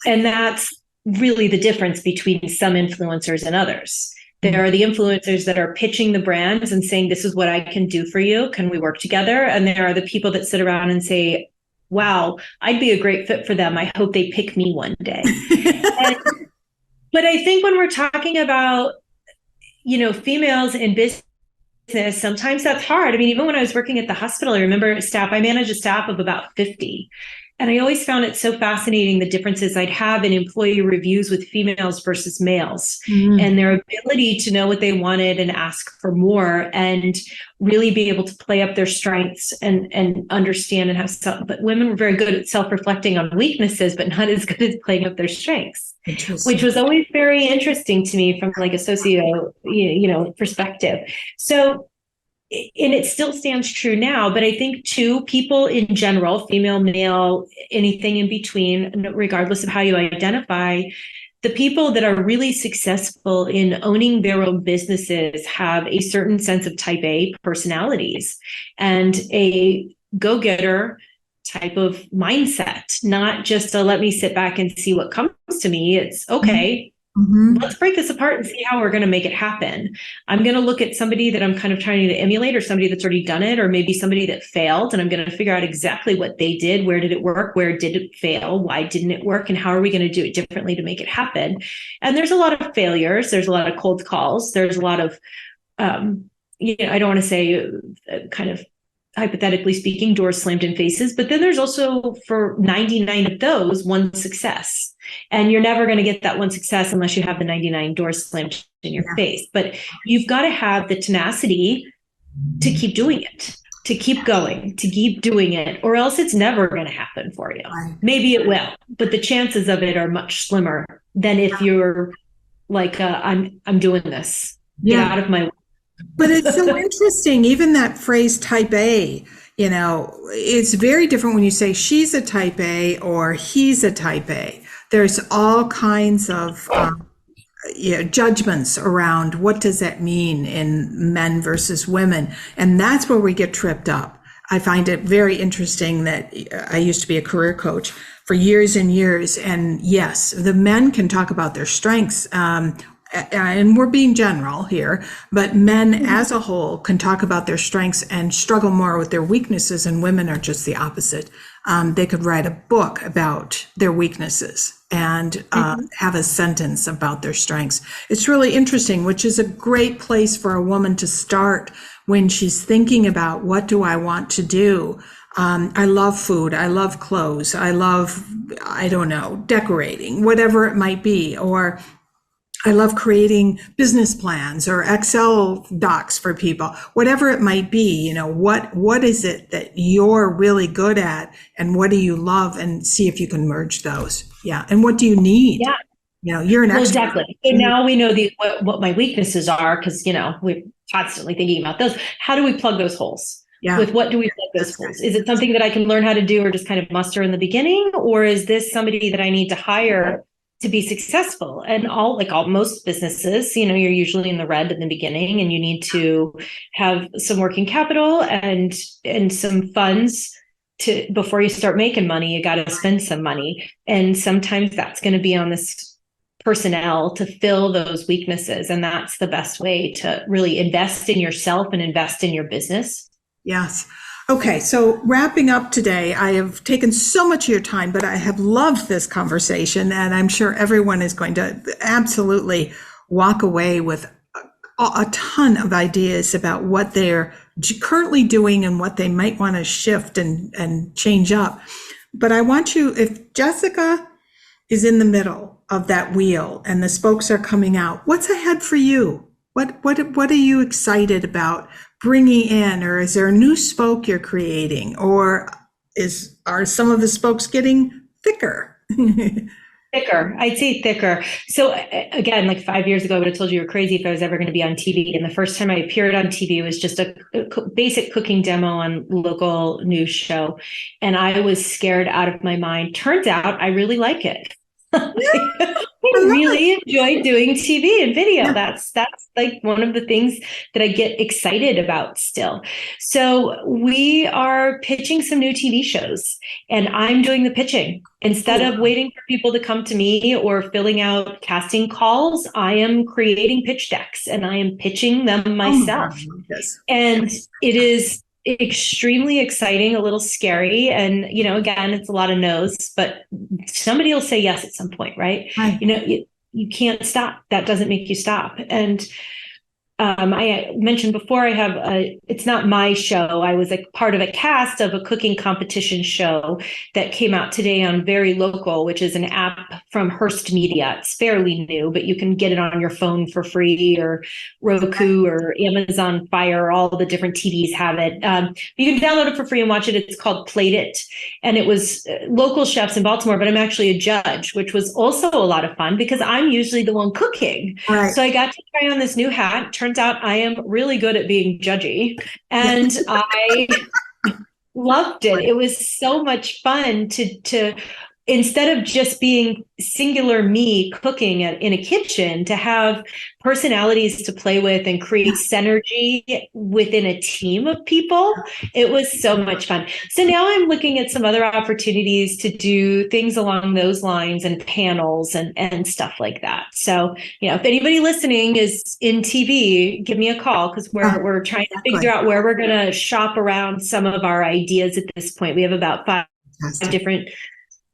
And that's really the difference between some influencers and others. There are the influencers that are pitching the brands and saying, this is what I can do for you. Can we work together? And there are the people that sit around and say, wow, I'd be a great fit for them. I hope they pick me one day. But I think when we're talking about, females in business, sometimes that's hard. I mean, even when I was working at the hospital, I remember I managed a staff of about 50. And I always found it so fascinating, the differences I'd have in employee reviews with females versus males, and their ability to know what they wanted and ask for more and really be able to play up their strengths and understand and have but women were very good at self-reflecting on weaknesses, but not as good at playing up their strengths, which was always very interesting to me from like a socio, perspective. So, and it still stands true now, but I think too, people in general, female, male, anything in between, regardless of how you identify, the people that are really successful in owning their own businesses have a certain sense of type A personalities and a go-getter type of mindset, not just a let me sit back and see what comes to me. It's okay. Let's break this apart and see how we're going to make it happen. I'm going to look at somebody that I'm kind of trying to emulate, or somebody that's already done it, or maybe somebody that failed. And I'm going to figure out exactly what they did. Where did it work? Where did it fail? Why didn't it work? And how are we going to do it differently to make it happen? And there's a lot of failures. There's a lot of cold calls. There's a lot of, I don't want to say kind of hypothetically speaking, doors slammed in faces. But then there's also, for 99 of those, one success. And you're never going to get that one success unless you have the 99 doors slammed in your face. But you've got to have the tenacity to keep doing it, to keep going, to keep doing it, or else it's never going to happen for you. Maybe it will, but the chances of it are much slimmer than if you're like, I'm doing this. Get out of my way. But it's so interesting, even that phrase type A, it's very different when you say she's a type A or he's a type A. There's all kinds of judgments around what does that mean in men versus women. And that's where we get tripped up. I find it very interesting that I used to be a career coach for years and years. And yes, the men can talk about their strengths, and we're being general here, but men as a whole can talk about their strengths and struggle more with their weaknesses, and women are just the opposite. They could write a book about their weaknesses and have a sentence about their strengths. It's really interesting, which is a great place for a woman to start when she's thinking about, what do I want to do? I love food. I love clothes. I love, decorating, whatever it might be, or I love creating business plans or Excel docs for people, whatever it might be. What is it that you're really good at, and what do you love, and see if you can merge those. Yeah. And what do you need? Yeah. You're an expert. Exactly. So now we know what my weaknesses are, because, we're constantly thinking about those. How do we plug those holes? Yeah. With what do we plug those holes? Is it something that I can learn how to do or just kind of muster in the beginning? Or is this somebody that I need to hire to be successful? And most businesses, you're usually in the red in the beginning, and you need to have some working capital and some funds before you start making money. You got to spend some money. And sometimes that's going to be on this personnel to fill those weaknesses. And that's the best way to really invest in yourself and invest in your business. Yes. Okay, so wrapping up today, I have taken so much of your time, but I have loved this conversation, and I'm sure everyone is going to absolutely walk away with a ton of ideas about what they're currently doing and what they might want to shift and change up. But I want you, if Jessica is in the middle of that wheel and the spokes are coming out, what's ahead for you? What are you excited about bringing in, or is there a new spoke you're creating, or are some of the spokes getting thicker? Thicker. I'd say thicker. So again, like 5 years ago, I would have told you were crazy if I was ever going to be on TV. And the first time I appeared on TV was just a basic cooking demo on local news show. And I was scared out of my mind. Turns out I really like it. I I love it. really enjoy doing TV and video. Yeah. That's like one of the things that I get excited about still. So we are pitching some new TV shows, and I'm doing the pitching. Instead Oh, of waiting for people to come to me or filling out casting calls, I am creating pitch decks and I am pitching them oh my God, myself. I love this. And it is extremely exciting, a little scary. And, again, it's a lot of no's, but somebody will say yes at some point, right? Right. You can't stop. That doesn't make you stop. And I mentioned before, it's not my show. I was a part of a cast of a cooking competition show that came out today on Very Local, which is an app from Hearst Media. It's fairly new, but you can get it on your phone for free, or Roku or Amazon Fire. All the different TVs have it. You can download it for free and watch it. It's called Plate It. And it was local chefs in Baltimore, but I'm actually a judge, which was also a lot of fun because I'm usually the one cooking. Right. So I got to try on this new hat. Turns out I am really good at being judgy, and I loved it. It was so much fun to instead of just being singular me cooking in a kitchen, to have personalities to play with and create synergy within a team of people. It was so much fun. So now I'm looking at some other opportunities to do things along those lines and panels and stuff like that. So, if anybody listening is in TV, give me a call, because we're trying to figure out where we're going to shop around some of our ideas at this point. We have about 5 different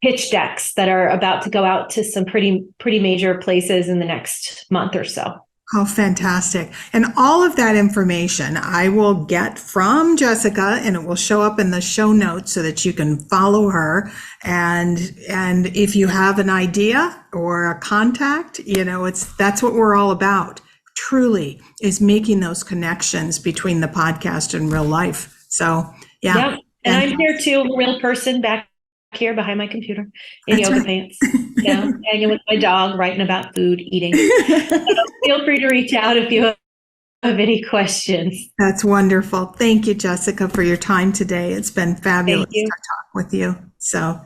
pitch decks that are about to go out to some pretty major places in the next month or so. Oh, fantastic. And all of that information I will get from Jessica, and it will show up in the show notes so that you can follow her. And if you have an idea or a contact, that's what we're all about. Truly, is making those connections between the podcast and real life. So, yeah. Yep. And I'm here too, a real person back here behind my computer in yoga pants, hanging with my dog, writing about food, eating. So feel free to reach out if you have any questions. That's wonderful. Thank you, Jessica, for your time today. It's been fabulous to talk with you. So